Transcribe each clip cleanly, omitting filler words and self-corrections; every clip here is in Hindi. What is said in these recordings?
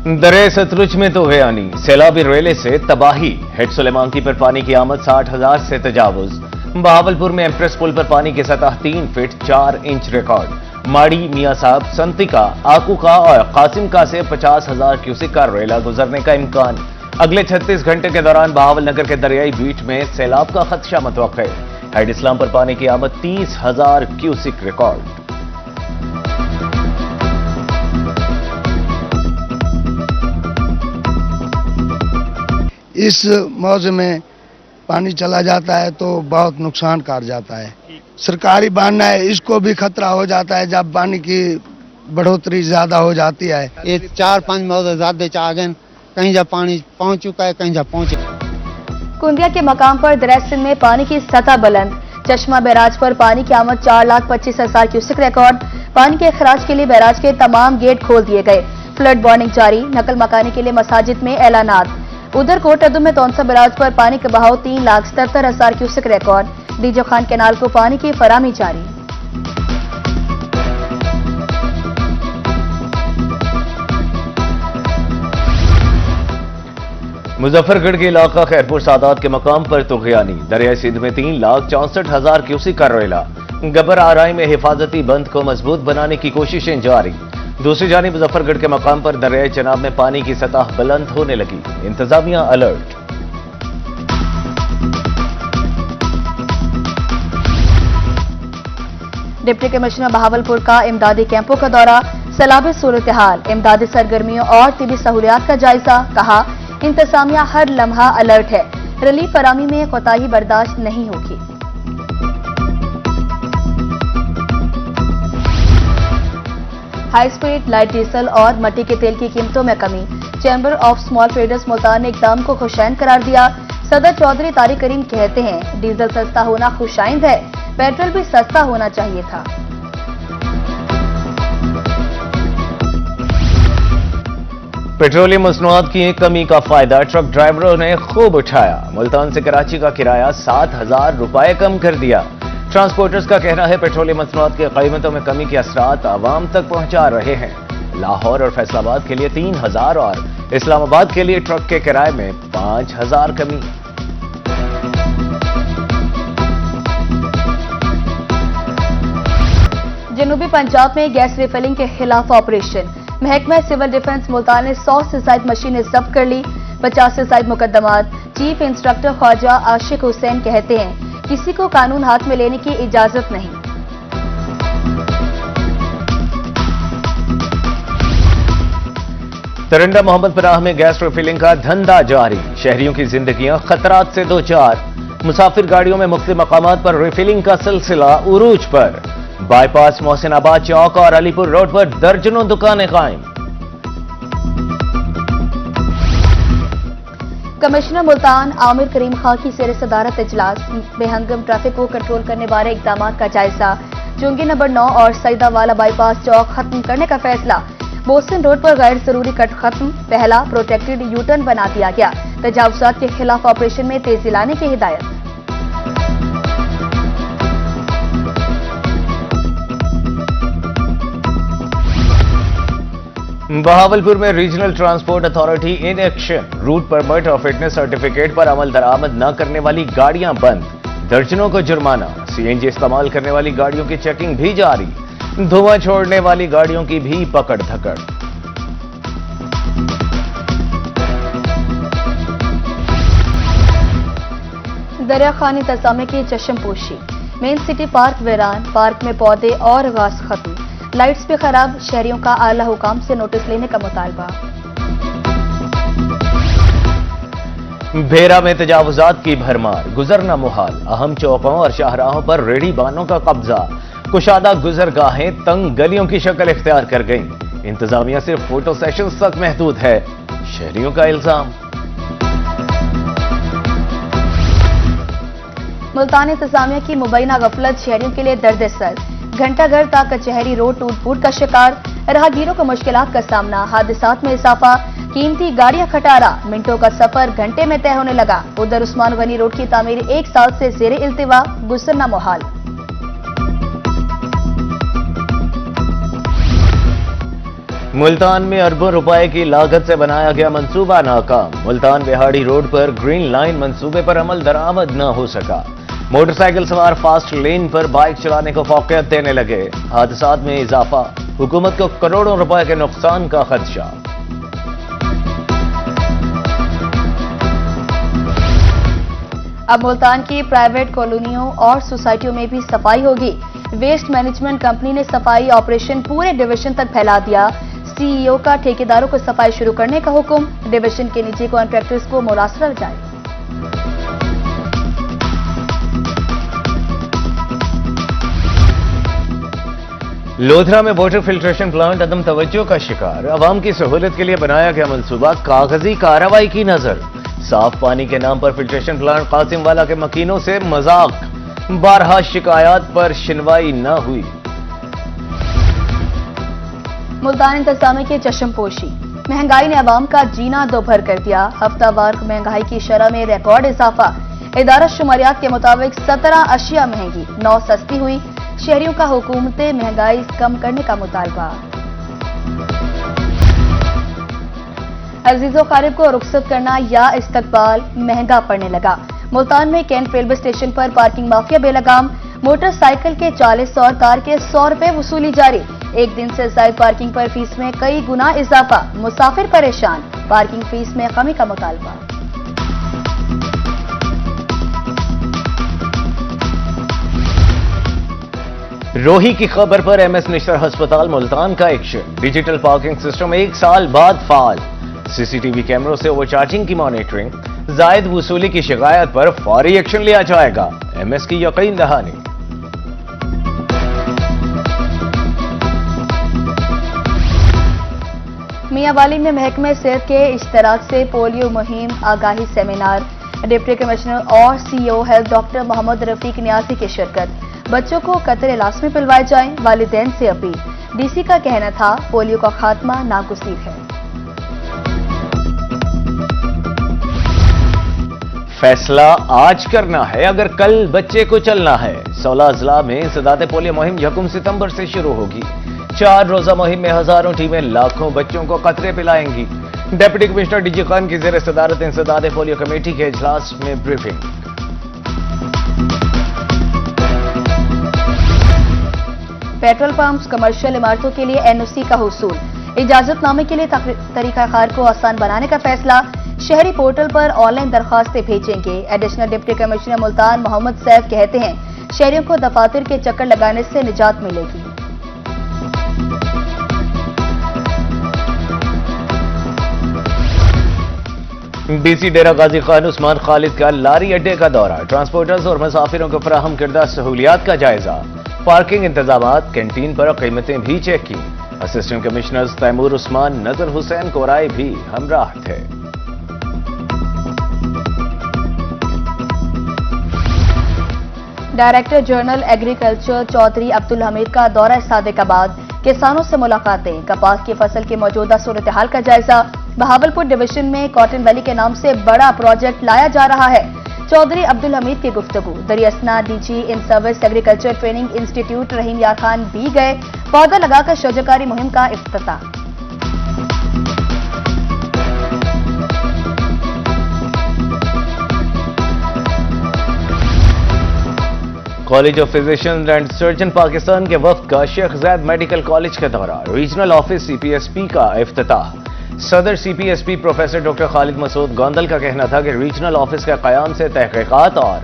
दरिया सतलुज में तो गयानी, सैलाबी रेले से तबाही। हेड सुलेमानकी पर पानी की आमद 60,000 से तजावुज। बहावलपुर में एम्प्रेस पुल पर पानी की सतह 3 फीट 4 इंच रिकॉर्ड। माड़ी, मियां साहब, संतिका, आकूका और कासिमका से 50,000 क्यूसेक का रेला गुजरने का इम्कान। अगले 36 घंटे के दौरान बहावल नगर के दरियाई बीट में सैलाब का खदशा मुतवक्के। हेड इस्लाम पर पानी की आमद 30,000 क्यूसेक रिकॉर्ड। इस मौसम में पानी चला जाता है तो बहुत नुकसान कर जाता है। सरकारी बांध है, इसको भी खतरा हो जाता है जब पानी की बढ़ोतरी ज्यादा हो जाती है। ये 4-5 मौजे ज्यादा चाह गए, कहीं जब पानी पहुंच चुका है, कहीं जब पहुंचे। कुंदिया के मकाम पर दरिया सिंध में पानी की सतह बुलंद। चश्मा बैराज पर पानी की आमद 4,25,000 क्यूसेक रिकॉर्ड। पानी के खराज के लिए बैराज के तमाम गेट खोल दिए गए। फ्लड वार्निंग जारी। नकल मकानी के लिए मसाजिद में ऐलानात। उधर कोटअदू में तौनसा बैराज पर पानी का बहाव 3,77,000 क्यूसेक रिकॉर्ड। डीजो खान कैनाल को पानी की फराहमी जारी। मुजफ्फरगढ़ के इलाका खैरपुर सादात के मकाम पर तुगयानी। दरियाई सिंध में 3,64,000 क्यूसेक का रेला। गबर आराई में हिफाजती बंद को मजबूत बनाने की कोशिशें जारी। दूसरी जानिब मुजफ्फरगढ़ के मकाम पर दरियाई चनाब में पानी की सतह बुलंद होने लगी। इंतजामिया अलर्ट। डिप्टी कमिश्नर बहावलपुर का इमदादी कैंपों का दौरा। सैलाबी सूरत हाल, इमदादी सरगर्मियों और तिबी सहूलियात का जायजा। कहा, इंतजामिया हर लम्हा अलर्ट है। रिलीफ फराहमी में कोताही बर्दाश्त नहीं होगी। हाई स्पीड लाइट डीजल और मट्टी के तेल की कीमतों में कमी। Chamber of small traders Multan ने इकदाम को खुशैन करार दिया। सदर चौधरी तारिक करीम कहते हैं, डीजल सस्ता होना खुशाइंद है, पेट्रोल भी सस्ता होना चाहिए था। पेट्रोलियम मसनूआत की कमी का फायदा ट्रक ड्राइवरों ने खूब उठाया। मुल्तान से कराची का किराया 7,000 रुपए कम कर दिया। ट्रांसपोर्टर्स का कहना है, पेट्रोलियम मसनूआत की कीमतों में कमी के असरात आवाम तक पहुंचा रहे हैं। लाहौर और फैसलाबाद के लिए 3,000 और इस्लामाबाद के लिए ट्रक के किराए में 5,000 कमी। जनूबी पंजाब में गैस रिफिलिंग के खिलाफ ऑपरेशन। महकमा सिविल डिफेंस मुल्तान ने 100 से ज्यादा मशीनें जब्त कर ली। 50 से ज्यादा मुकदमात। चीफ इंस्ट्रक्टर ख्वाजा आशिक हुसैन कहते हैं, किसी को कानून हाथ में लेने की इजाजत नहीं। तरंडा मोहम्मद पनाह में गैस रिफिलिंग का धंधा जारी। शहरियों की जिंदगियां खतरात से दो चार। मुसाफिर गाड़ियों में मुख्तलिफ मकामात पर रिफिलिंग का सिलसिला उरूज पर। बाईपास, मोहसिनाबाद चौक और अलीपुर रोड पर दर्जनों दुकानें कायम। कमिश्नर मुल्तान आमिर करीम खां की जेर सदारत इजलास। बेहंगम ट्रैफिक को कंट्रोल करने बारे इकदाम का जायजा। चुंगी नंबर 9 और सईदावाला बाईपास चौक खत्म करने का फैसला। बोस्टन रोड पर गैर जरूरी कट खत्म। पहला प्रोटेक्टेड यू टर्न बना दिया गया। तजावुजात के खिलाफ ऑपरेशन में तेजी लाने की हिदायत। बहावलपुर में regional transport authority in action. Route permit और फिटनेस सर्टिफिकेट पर अमल दरामद न करने वाली गाड़ियां बंद। दर्जनों को जुर्माना। सीएनजी इस्तेमाल करने वाली गाड़ियों की चेकिंग भी जारी। धुआं छोड़ने वाली गाड़ियों की भी पकड़ धकड़। दरिया खानी इंतजामिया की चश्मपोशी। मेन सिटी पार्क वीरान। पार्क में पौधे और घास खत्म। लाइट्स भी खराब। शहरियों का आला हुकाम से नोटिस लेने का मुतालबा। भेरा में तजावुजात की भरमार। गुजरना मुहाल। अहम चौकों और शाहराहों पर रेडी बानों का कब्जा। कुशादा गुजरगाहें तंग गलियों की शक्ल इख्तियार कर गईं। इंतजामिया सिर्फ फोटो सेशंस तक महदूद है, शहरियों का इल्जाम। मुल्तान इंतजामिया की मुबैना गफलत शहरियों के लिए दर्द सर। घंटाघर तक कचहरी रोड टूट फूट का शिकार। राहगीरों को मुश्किलात का सामना। हादसात में इजाफा। कीमती गाड़ियां खटारा। मिनटों का सफर घंटे में तय होने लगा। उधर उस्मान गनी रोड की तामीर 1 साल से जेरे इल्तिवा। गुजरना मुहाल। मुल्तान में अरबों रुपए की लागत से बनाया गया मंसूबा नाकाम। मुल्तान बिहाड़ी रोड पर ग्रीन लाइन मंसूबे पर अमल दरामद न हो सका। मोटरसाइकिल सवार फास्ट लेन पर बाइक चलाने को फौकियत देने लगे। हादसात में इजाफा, हुकूमत को करोड़ों रुपए के नुकसान का खदशा। अब मुल्तान की प्राइवेट कॉलोनियों और सोसाइटियों में भी सफाई होगी। वेस्ट मैनेजमेंट कंपनी ने सफाई ऑपरेशन पूरे डिवीजन तक फैला दिया। सीईओ का ठेकेदारों को सफाई शुरू करने का हुक्म। डिवीजन के निजी कॉन्ट्रैक्टर्स को मुरासला जारी। लोधरा में वाटर फिल्ट्रेशन प्लांट अदम तवज्जो का शिकार। अवाम की सहूलियत के लिए बनाया गया मंसूबा कागजी कार्रवाई की नजर। साफ पानी के नाम पर फिल्ट्रेशन प्लांट कासिमवाला के मकीनों से मजाक। 12 शिकायत पर सुनवाई न हुई। मुल्तान इंतजामिया की चश्मपोशी। महंगाई ने अवाम का जीना दोभर कर दिया। हफ्तावार महंगाई की शरह में रिकॉर्ड इजाफा। इदारा शुमारियात के मुताबिक 17 अशिया महंगी, 9 सस्ती हुई। शहरियों का हुकूमत महंगाई कम करने का मुतालबा। अजीजो कारिब को रुखसत करना या इस्तकबाल महंगा पड़ने लगा। मुल्तान में कैंट रेलवे स्टेशन पर पार्किंग माफिया बेलगाम। मोटरसाइकिल के 40 और कार के 100 रुपए वसूली जारी। एक दिन से ज्यादा पार्किंग पर फीस में कई गुना इजाफा। मुसाफिर परेशान, पार्किंग फीस में कमी का मुतालबा। रोही की खबर पर एमएस निश्तर अस्पताल मुल्तान का एक्शन। डिजिटल पार्किंग सिस्टम 1 साल बाद फाल। सीसीटीवी कैमरों से ओवरचार्जिंग की मॉनिटरिंग। जायद वसूली की शिकायत पर फौरी एक्शन लिया जाएगा। एमएस की यकीन दहानी। मियांवाली में महकमे सेहत के इश्तराक से पोलियो मुहिम आगाही सेमिनार। डिप्टी कमिश्नर और CEO health doctor Mohammad Rafiq Niazi की शिरकत। बच्चों को कतरे लाजमी पिलवाए जाएं, वालिदैन से अपील। डीसी का कहना था पोलियो का खात्मा नागुज़ीर है। फैसला आज करना है अगर कल बच्चे को चलना है। 16 जिला में इंसदाद पोलियो मुहिम 1 सितंबर से शुरू होगी। 4 रोजा मुहिम में हजारों टीमें लाखों बच्चों को कतरे पिलाएंगी। डिप्टी कमिश्नर डीजी खान की जेर सदारत इंसदाद पोलियो कमेटी के इजलास में ब्रीफिंग। पेट्रोल पंप्स, कमर्शियल इमारतों के लिए एनओसी का हुसूल। इजाजतनामे के लिए तरीकाकार को आसान बनाने का फैसला। शहरी पोर्टल पर ऑनलाइन दरखास्तें भेजेंगे। Additional deputy commissioner Multan Mohammad Saif कहते हैं शहरियों को दफातर के चक्कर लगाने से निजात मिलेगी। डीसी डेरा गाजी खान उस्मान खालिद का लारी अड्डे का दौरा। ट्रांसपोर्टर्स और मुसाफिरों को फराहम करदा सहूलियात का जायजा। पार्किंग इंतजामात, कैंटीन पर कीमतें भी चेक की। असिस्टेंट कमिश्नर्स तैमूर उस्मान, नजर हुसैन कोराई भी हमराह थे। Director general agriculture Chaudhry Abdul Hameed का दौरा सादिकाबाद। किसानों से मुलाकातें। कपास की फसल की मौजूदा सूरत हाल का जायजा। बहावलपुर डिवीजन में कॉटन वैली के नाम से बड़ा प्रोजेक्ट लाया जा रहा है। चौधरी अब्दुल हमीद की गुफ्तगू। दरियासना DG in service agriculture training institute Rahim Yar Khan भी गए। पौधा लगाकर शौजकारी मुहिम का इफ्तिताह। College of physicians and surgeon Pakistan के वफ्द का शेख ज़ैद मेडिकल कॉलेज का दौरा। रीजनल ऑफिस सीपीएसपी का इफ्तिताह। सदर CPSP professor doctor Khalid Masood Gondal का कहना था कि रीजनल ऑफिस के कयाम से तहकीकात और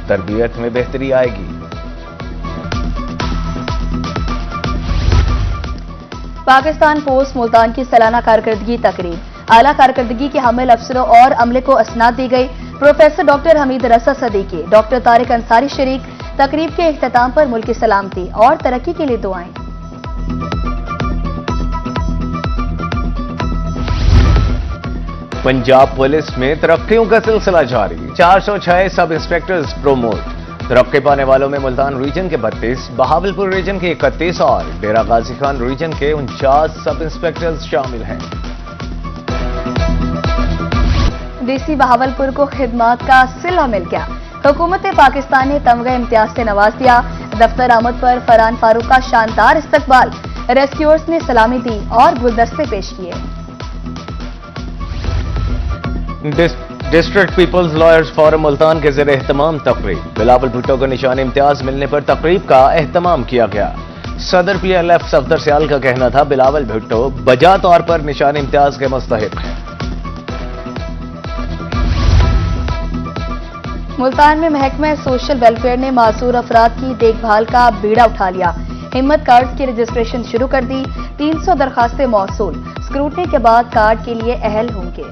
तरबियत में बेहतरी आएगी। पाकिस्तान पोस्ट मुल्तान की सालाना कारकर्दगी तकरीब। आला कारकर्दगी के हामिल अफसरों और अमले को असनाद दी गई। प्रोफेसर डॉक्टर हमीद रसा सदीकी, डॉक्टर तारिक अंसारी शरीक। तकरीब के इख्तिताम पर मुल्क की सलामती और तरक्की के लिए दुआएं। पंजाब पुलिस में तरक्कियों का सिलसिला जारी। 406 सब इंस्पेक्टर्स प्रोमोट। तरक्की पाने वालों में मुल्तान रीजन के 32, बहावलपुर रीजन के 31 और डेरा गाजी खान रीजन के 49 सब इंस्पेक्टर्स शामिल हैं। डीसी बहावलपुर को खिदमत का सिला मिल गया। हुकूमत पाकिस्तान ने तमगा इम्तियाज से नवाज दिया। दफ्तर आमद पर फरहान फारूक का शानदार इस्तकबाल। रेस्क्यूअर्स ने सलामी दी और गुलदस्ते पेश किए। District people's lawyers forum Multan के ज़रिए एहतमाम तकरीब। बिलावल भुट्टो को निशान इम्तियाज मिलने पर तकरीब का एहतमाम किया गया। सदर PLF सफदर सियाल का कहना था बिलावल भुट्टो बजा तौर पर निशान इम्तियाज के मुस्तहिक हैं। मुल्तान में महकमा सोशल वेलफेयर ने मासूर अफराद की देखभाल का बीड़ा उठा लिया। हिम्मत कार्ड की रजिस्ट्रेशन शुरू कर दी। 300 दरखास्तें मौसूल। स्क्रूटनी के बाद कार्ड के लिए अहल होंगे।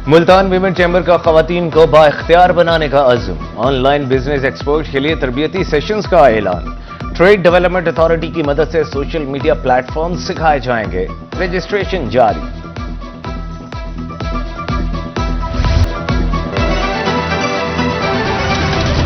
मुल्तान वीमेन चैम्बर का खवातीन को बाइख्तियार बनाने का अज़्म। ऑनलाइन बिजनेस एक्सपोर्ट के लिए तरबियती सेशंस का ऐलान। ट्रेड डेवलपमेंट अथॉरिटी की मदद से सोशल मीडिया प्लेटफॉर्म सिखाए जाएंगे। रजिस्ट्रेशन जारी।